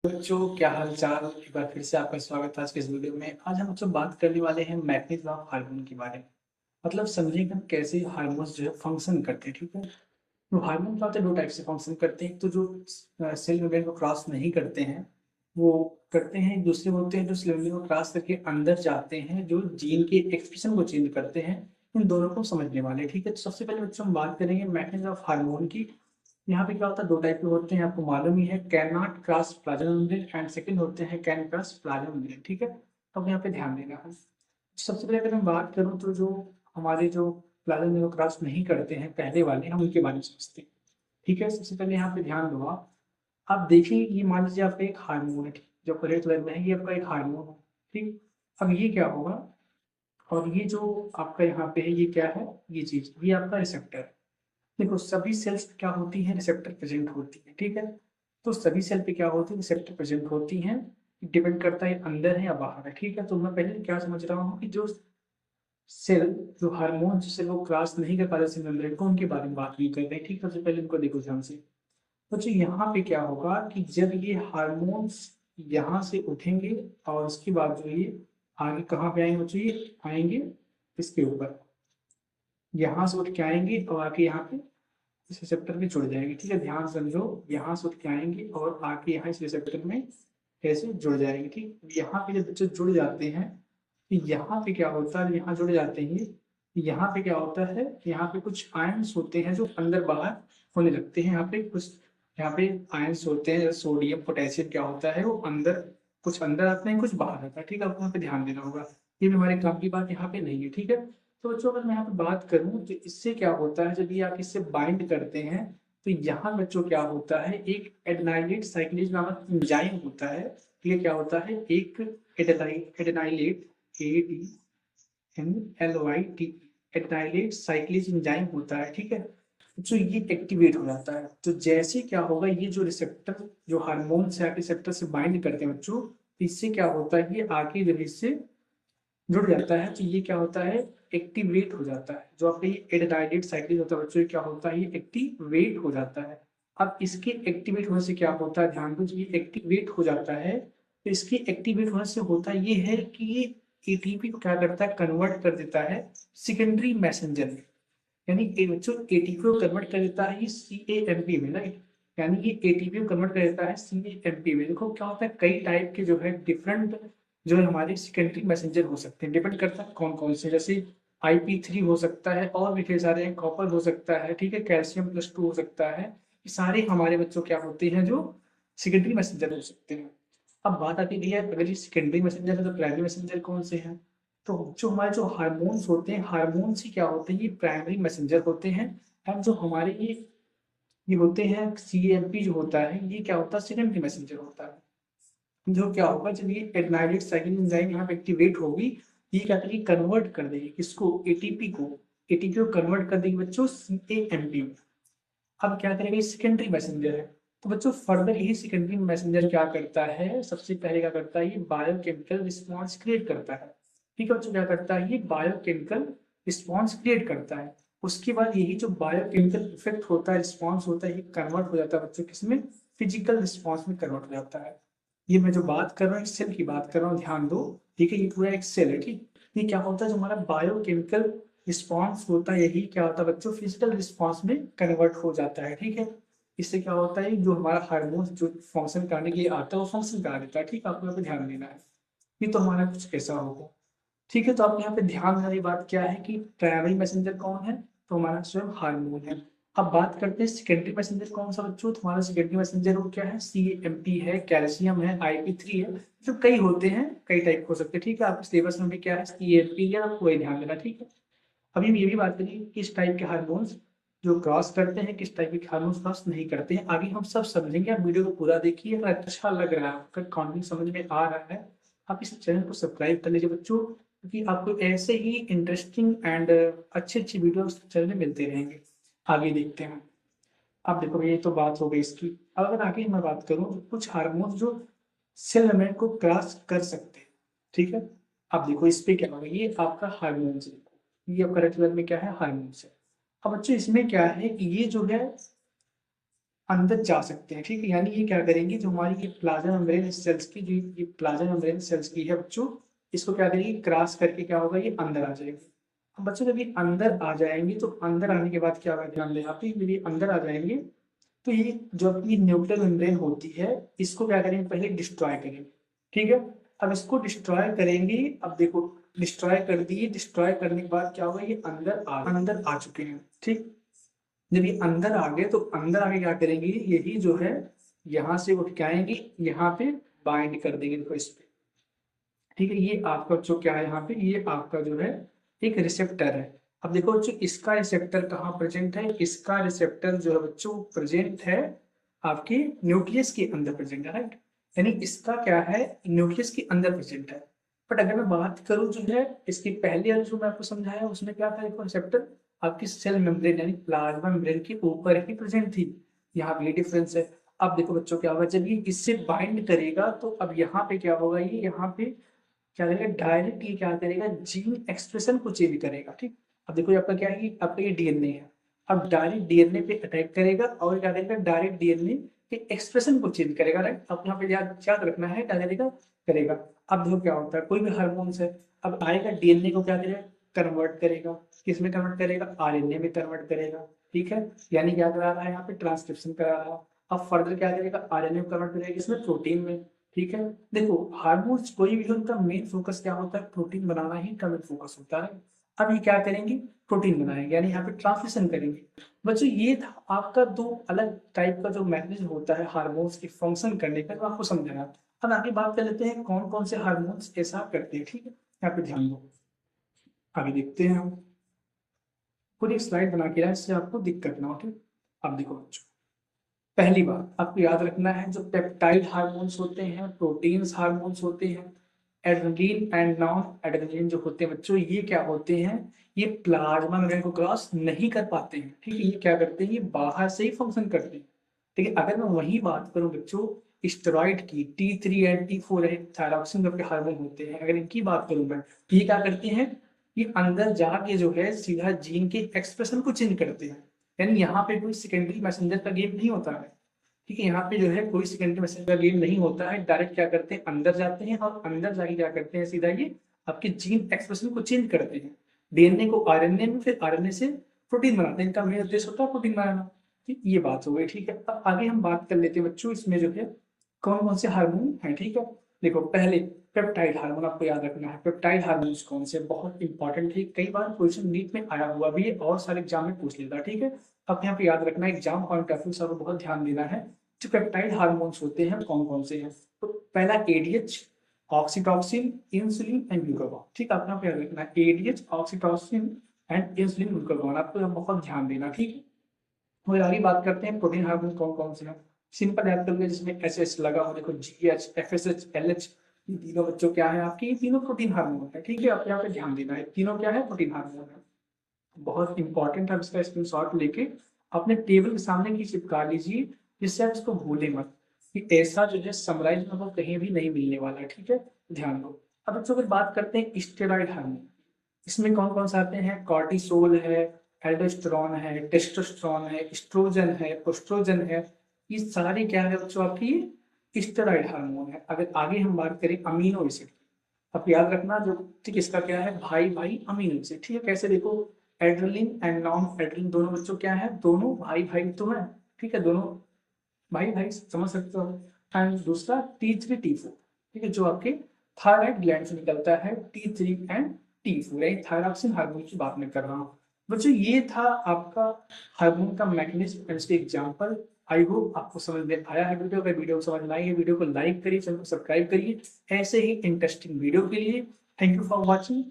बच्चों क्या हाल चाल। एक बार फिर से आपका स्वागत है आज के इस वीडियो में। आज हम बच्चों बात करने वाले हैं मैकेनिज्म ऑफ हार्मोन के बारे में। मतलब समझेंगे हम कैसे हार्मोन्स जो है फंक्शन करते हैं। ठीक है, तो हार्मोन क्या होते हैं, दो टाइप से फंक्शन करते हैं। एक तो जो सेल मेम्ब्रेन को क्रॉस नहीं करते हैं वो करते हैं, दूसरे होते हैं जो सेल मेम्ब्रेन को क्रॉस करके अंदर जाते हैं, जो जीन के एक्सप्रेशन को चेंज करते हैं। इन दोनों को समझने वाले हैं। ठीक है, तो सबसे पहले बच्चों हम बात करेंगे मैकेनिज्म ऑफ हार्मोन की। यहाँ पे क्या होता है, दो टाइप के होते हैं, आपको मालूम ही है, can not cross plasma membrane and second होते हैं कैन क्रॉस प्लाज्मा मेम्ब्रेन। ठीक है, तो अब यहाँ पे ध्यान देना है। सबसे पहले अगर मैं बात करूँ तो जो हमारे जो प्लाज्मा मेम्ब्रेन क्रॉस नहीं करते हैं पहले वाले, हम उनके बारे में समझते हैं। ठीक है, सबसे पहले यहाँ पे ध्यान दो आप देखिए, ये मान लीजिए आपका एक हार्मोन है, ठीक, जो रेड कलर में है ये आपका एक हार्मोन है। ठीक, अब ये क्या होगा, और ये जो आपका यहाँ पे है ये क्या है, ये चीज ये आपका रिसेप्टर। देखो सभी सेल्स पे क्या होती है, रिसेप्टर प्रेजेंट होती है। ठीक है, तो सभी सेल पे क्या होती है, रिसेप्टर प्रेजेंट होती हैं। डिपेंड करता है अंदर है या बाहर है। ठीक है, तो मैं पहले क्या समझ रहा हूँ कि जो सेल, जो हार्मोन जिससे वो क्रॉस नहीं कर पाते सेल मेम्ब्रेन को, उनके बारे में बात नहीं कर रहे हैं। ठीक है, सबसे पहले इनको देखो ध्यान से। तो जो यहाँ पे क्या होगा कि जब ये हार्मोन्स यहाँ से उठेंगे और उसके बाद जो ये आगे कहाँ पे आएंगे बच्चों, ये आएंगे इसके ऊपर, यहाँ से उठ के आएंगे और आके यहाँ पे इस रिसेप्टर में जुड़ जाएंगे। ठीक है, ध्यान समझो, यहाँ से उठ के आएंगे और आके यहाँ इस रिसेप्टर में कैसे जुड़ जाएंगे। ठीक, यहाँ पे जब बच्चे जुड़ जाते हैं तो यहाँ पे क्या होता है, यहाँ जुड़ जाते हैं, यहाँ पे क्या होता है, यहाँ पे कुछ आयंस होते हैं जो अंदर बाहर होने लगते हैं। यहाँ पे कुछ, यहाँ पे आयंस होते हैं जैसे सोडियम पोटेशियम, क्या होता है वो अंदर, कुछ अंदर आते हैं कुछ बाहर आता है। ठीक है, आपको यहाँ पे ध्यान देना होगा, ये भी हमारे काम की बात यहाँ पे नहीं है। ठीक है, तो बच्चों अगर मैं यहाँ पे बात करूँ तो इससे क्या होता है, जब ये आप इससे बाइंड करते हैं तो यहाँ बच्चों क्या होता है, एक एडेनाइलेट साइक्लेज नामक एंजाइम होता है। ये क्या होता है, एक adenylate, A D N L Y T, adenylate cyclase enzyme होता है। ठीक है, तो ये एक्टिवेट हो जाता है। तो जैसे क्या होगा, ये जो रिसेप्टर, जो हार्मोन से रिसेप्टर से बाइंड करते हैं बच्चों, तो इससे क्या होता है, ये आगे जब इससे जुड़ जाता है तो ये क्या होता है, एक्टिवेट हो जाता है। जो आपका ये एडेनाइलेट साइक्लिक होता है बच्चों, ये क्या होता है, ये एक्टिवेट हो जाता है। अब इसके एक्टिवेट होने से क्या होता है, ध्यान दो, जब ये एक्टिवेट हो जाता है तो इसके एक्टिवेट होने से होता ये है कि ये एटीपी को क्या करता है, कन्वर्ट कर देता है सेकेंडरी मैसेंजर में। यानी बच्चों एटीपी को कन्वर्ट कर देता है ये सी ए एम पी में, राइट। यानी ये एटीपी को कन्वर्ट कर देता है सी ए एम पी में। देखो क्या होता है, कई टाइप के जो है डिफरेंट जो है हमारे सेकेंडरी मैसेंजर हो सकते हैं, डिपेंड करता है कौन कौन से, जैसे IP3 हो सकता है, और भी ढेर सारे हैं, कॉपर हो सकता है, ठीक है, कैल्शियम+2 हो सकता है। ये सारे हमारे बच्चों क्या होते हैं, जो सेकेंडरी मैसेंजर हो सकते हैं। अब बात आती है अगर ये सेकेंडरी मैसेंजर है तो प्राइमरी मैसेंजर कौन से हैं। तो जो हमारे जो हार्मोन्स होते हैं, हार्मोन्स ही क्या होते हैं, ये प्राइमरी मैसेंजर होते हैं। और जो हमारे ये होते हैं CAMP जो होता है, ये क्या होता है, सेकेंडरी मैसेंजर होता है। जो क्या होगा, जब ये एडेनाइलेट साइक्लिक एंजाइम यहाँ पे एक्टिवेट होगी, ये क्या करेगी, कन्वर्ट कर देगी किसको, एटीपी को कन्वर्ट कर देगी बच्चों CAMP में। अब क्या करेगा, ये सेकेंडरी मैसेंजर है। तो बच्चों फर्दर यही सेकेंडरी मैसेंजर क्या करता है, सबसे पहले क्या करता है, ये बायोकेमिकल रिस्पॉन्स क्रिएट करता है। ठीक है बच्चों, क्या करता है, ये बायोकेमिकल रिस्पॉन्स क्रिएट करता है। उसके बाद यही जो बायोकेमिकल इफेक्ट होता है, रिस्पॉन्स होता है, ये कन्वर्ट हो जाता है बच्चों किसमें, फिजिकल रिस्पॉन्स में कन्वर्ट हो जाता है। ये मैं जो बात कर रहा हूँ सेल की बात कर रहा हूँ, ध्यान दो। ठीक है, ये पूरा एक सेल है। ठीक, ये क्या होता है, जो हमारा बायोकेमिकल रिस्पॉन्स होता है, यही क्या होता है बच्चों, फिजिकल रिस्पॉन्स में कन्वर्ट हो जाता है। ठीक है, इससे क्या होता है, जो हमारा हार्मोन जो फंक्शन करने के लिए आता है वो फंक्शन करा देता है। ठीक है, आपको यहाँ पे ध्यान देना है। ये तो हमारा कुछ ऐसा होगा। ठीक है, तो आप यहाँ पे ध्यान देने वाली बात क्या है कि प्राइमरी मैसेंजर कौन है, तो हमारा स्वयं हार्मोन है। अब बात करते हैं सेकेंडरी मैसेंजर कौन सा बच्चों, तो हमारा सेकेंडरी मैसेंजर वो क्या है, CAMP है, कैल्शियम है, IP3 है। जो कई होते हैं, कई टाइप हो सकते हैं। ठीक है, आपके सिलेबस में भी क्या है, CAMP है, आपको वही ध्यान देना। ठीक है, अभी हम ये भी बात करेंगे किस टाइप के हार्मोन्स जो क्रॉस करते हैं, किस टाइप के हार्मोन्स क्रॉस नहीं करते हैं, आगे हम सब समझेंगे। आप वीडियो को पूरा देखिए, अगर अच्छा लग रहा है, अगर कॉन्टेंट समझ में आ रहा है, आप इस चैनल को सब्सक्राइब कर लीजिए बच्चों, क्योंकि आपको ऐसे ही इंटरेस्टिंग एंड अच्छे अच्छे वीडियो चैनल में मिलते रहेंगे। आगे देखते हैं। अब देखो ये तो बात हो गई इसकी। अब अगर आगे मैं बात करूँ तो कुछ हार्मोन्स जो सेल मेम्ब्रेन को क्रॉस कर सकते हैं। ठीक है, अब देखो इस पे क्या होगा, ये आपका हार्मोन है, ये आपका रेड कलर में क्या है, हार्मोन है। अब बच्चों इसमें क्या है कि ये जो है अंदर जा सकते हैं, ठीक है। यानी ये क्या करेंगे, जो हमारी ये प्लाज्मा मेम्ब्रेन सेल्स की, जो ये प्लाज्मा मेम्ब्रेन सेल्स की है बच्चों, इसको क्या करेंगे, क्रॉस करके क्या होगा, ये अंदर आ जाएगी। अब बच्चों जब ये अंदर आ जाएंगे तो अंदर आने के बाद क्या होगा, ध्यान दें आप, जब ये अंदर आ जाएंगे तो ये जो अपनी न्यूक्लियर मेम्ब्रेन होती है इसको क्या करेंगे, पहले डिस्ट्रॉय करेंगे, ठीक है। अब इसको डिस्ट्रॉय करेंगे, अब देखो डिस्ट्रॉय कर दिए, डिस्ट्रॉय करने के बाद क्या होगा, ये अंदर आ चुके हैं, ठीक। जब ये अंदर आ गए तो अंदर आके क्या करेंगे, यही जो है यहाँ से उठ के आएंगे, यहाँ पे बाइंड कर देंगे, देखो इस पे, ठीक है। ये आपका जो क्या है यहाँ पे, ये आपका जो है एक रिसेप्टर है। अब देखो बच्चों, इसका रिसेप्टर कहाँ प्रेजेंट है, इसका रिसेप्टर जो है बच्चों प्रेजेंट है आपके न्यूक्लियस के अंदर प्रेजेंट है, राइट। यानी इसका क्या है, न्यूक्लियस के अंदर प्रेजेंट है। बट अगर मैं बात करूं जो है इसकी पहले वाली जो मैं आपको समझाया उसमें क्या था, देखो रिसेप्टर आपकी सेल मेम्ब्रेन यानी प्लाज्मा मेम्ब्रेन के ऊपर ही प्रेजेंट थी, यहाँ भी डिफरेंस है। अब देखो बच्चों क्या होगा, जब ये इससे बाइंड करेगा तो अब यहाँ पे क्या होगा, ये यहाँ पे क्या करेगा, डायरेक्ट ये क्या करेगा, जीन एक्सप्रेशन को चेंज करेगा, ठीक। अब देखो आपका क्या है, आपका ये डीएनए है, अब डायरेक्ट डीएनए पे अटैक करेगा और क्या करेगा, डायरेक्ट डीएनए के एक्सप्रेशन को चेंज करेगा, राइट। अब यहाँ पे याद याद रखना है, क्या करेगा, करेगा। अब देखो क्या होता है, कोई भी हार्मोन्स है, अब आएगा डीएनए को क्या करेगा, कन्वर्ट करेगा, किस में कन्वर्ट करेगा, आरएनए में कन्वर्ट करेगा, ठीक है। यानी क्या करा रहा है, यहाँ पे ट्रांसक्रिप्शन करा रहा है। अब फर्दर क्या करेगा, आरएनए में कन्वर्ट करेगा, इसमें प्रोटीन में, ठीक है। देखो हार्मोन्स कोई भी हो, उनका मेन फोकस क्या होता है, प्रोटीन बनाना ही इनका मेन फोकस होता है। अब ये क्या करेंगे, प्रोटीन बनाएंगे, यानी यहाँ पे ट्रांसलेशन करेंगे। बच्चों ये था आपका दो अलग टाइप का जो मैकेनिज्म होता है हार्मोन्स की फंक्शन करने का, जो आपको समझाना। अब आगे बात कर लेते हैं कौन कौन से हार्मोन्स ऐसा करते हैं, ठीक है। यहाँ पे ध्यान दो, आगे देखते हैं हम। पूरी एक स्लाइड बना के रहा है, इससे आपको दिक्कत ना हो, ठीक। अब देखो बच्चों, पहली बात आपको याद रखना है, जो पेप्टाइड हार्मोन्स होते हैं, प्रोटीन्स हार्मोन्स होते हैं, एड्रेनलिन एंड नॉन एड्रेनलिन जो होते हैं बच्चों, ये क्या होते हैं, ये प्लाज्मा मेम्ब्रेन को क्रॉस नहीं कर पाते हैं, ठीक है। ये क्या करते हैं, ये बाहर से ही फंक्शन करते हैं, ठीक है। अगर मैं वही बात करूं बच्चों स्टेरॉइड की, T3 एंड T4 है, थायरॉक्सिन के हार्मोन होते हैं, अगर इनकी बात करूं मैं, तो ये क्या करते हैं, ये अंदर जाके जो है सीधा जीन के एक्सप्रेशन को चेंज करते हैं। यानी यहाँ पे कोई सेकेंडरी मैसेंजर का गेम नहीं होता है, ठीक है। यहाँ पे जो है कोई सेकेंडरी मैसेंजर का गेम नहीं होता है, डायरेक्ट क्या करते हैं, अंदर जाते हैं और अंदर जाके क्या करते हैं, सीधा ये आपके जीन एक्सप्रेशन को चेंज करते हैं, डीएनए को आरएनए में, फिर आरएनए से प्रोटीन बनाते हैं। इनका मेन उद्देश्य होता है प्रोटीन बनाना, ठीक। ये बात हो गई, ठीक है। अब आगे हम बात कर लेते हैं बच्चों, इसमें जो है कौन कौन से हार्मोन हैं, ठीक है। देखो पहले पेप्टाइड हार्मोन आपको याद रखना है, पेप्टाइड हार्मोन्स कौन से, बहुत इंपॉर्टेंट है, कई बार क्वेश्चन नीट में आया हुआ भी है और सारे एग्जाम में पूछ लेता है, ठीक है। अब यहाँ पे याद रखना है, एग्जाम पॉइंट ऑफ व्यू से आपको बहुत ध्यान देना है, जो पेप्टाइड हार्मोन्स होते हैं कौन कौन से हैं। तो पहला ADH, oxytocin, insulin and glucagon, ठीक है। आप यहाँ पे याद रखना है ADH, oxytocin and insulin glucagon, आपको यहाँ बहुत ध्यान देना, ठीक है। और आगे बात करते हैं प्रोटीन हार्मोन कौन कौन से हैं। सिंपल याद करोगे, जिसमें एस एस लगा हो, देखो जीएच, एफएसएच, एलएच, ये तीनों बच्चों क्या है आपके, ये तीनों प्रोटीन हार्मोन है, ठीक है। आप यहाँ पे ध्यान देना है, तीनों क्या है, प्रोटीन हार्मोन है। बहुत इंपॉर्टेंट है, इसका स्क्रीनशॉट लेके अपने टेबल के सामने की चिपका लीजिए, जिससे आप इसको भूलें मत, कि ऐसा जो है समराइज में आपको कहीं भी नहीं मिलने वाला है, ठीक है। ध्यान दो। अब बच्चों अगर बात करते हैं स्टेरॉइड हार्मोन, इसमें कौन कौन से आते हैं, कॉर्टिसोल है, एल्डोस्टेरोन है, टेस्टोस्टेरोन है, एस्ट्रोजन है, ओस्ट्रोजन है, ये सारे क्या है बच्चों आपकी स्टेरॉइड हार्मोन है। अगर आगे हम बात करें अमीनो एसिड, अब याद रखना जो, ठीक, इसका क्या है, भाई भाई अमीनो एसिड, ठीक है। कैसे, देखो एड्रेनलिन एंड नॉन एड्रेनलिन दोनों बच्चों क्या है, दोनों भाई भाई तो है, ठीक है, दोनों भाई भाई समझ सकते हो। एंड दूसरा T3 T4, ठीक है, जो आपके थायराइड ग्लैंड से निकलता है, T3 एंड T4, यानी थायरॉक्सिन हार्मोन की बात मैं कर रहा हूँ बच्चों। ये था आपका हार्मोन का मैकेनिज्म एंड इसके एग्जाम्पल। आई होप आपको समझ में आया है वीडियो। अगर वीडियो को समझ में आई है, वीडियो को लाइक करिए, चैनल को सब्सक्राइब करिए ऐसे ही इंटरेस्टिंग वीडियो के लिए। Thank you for watching.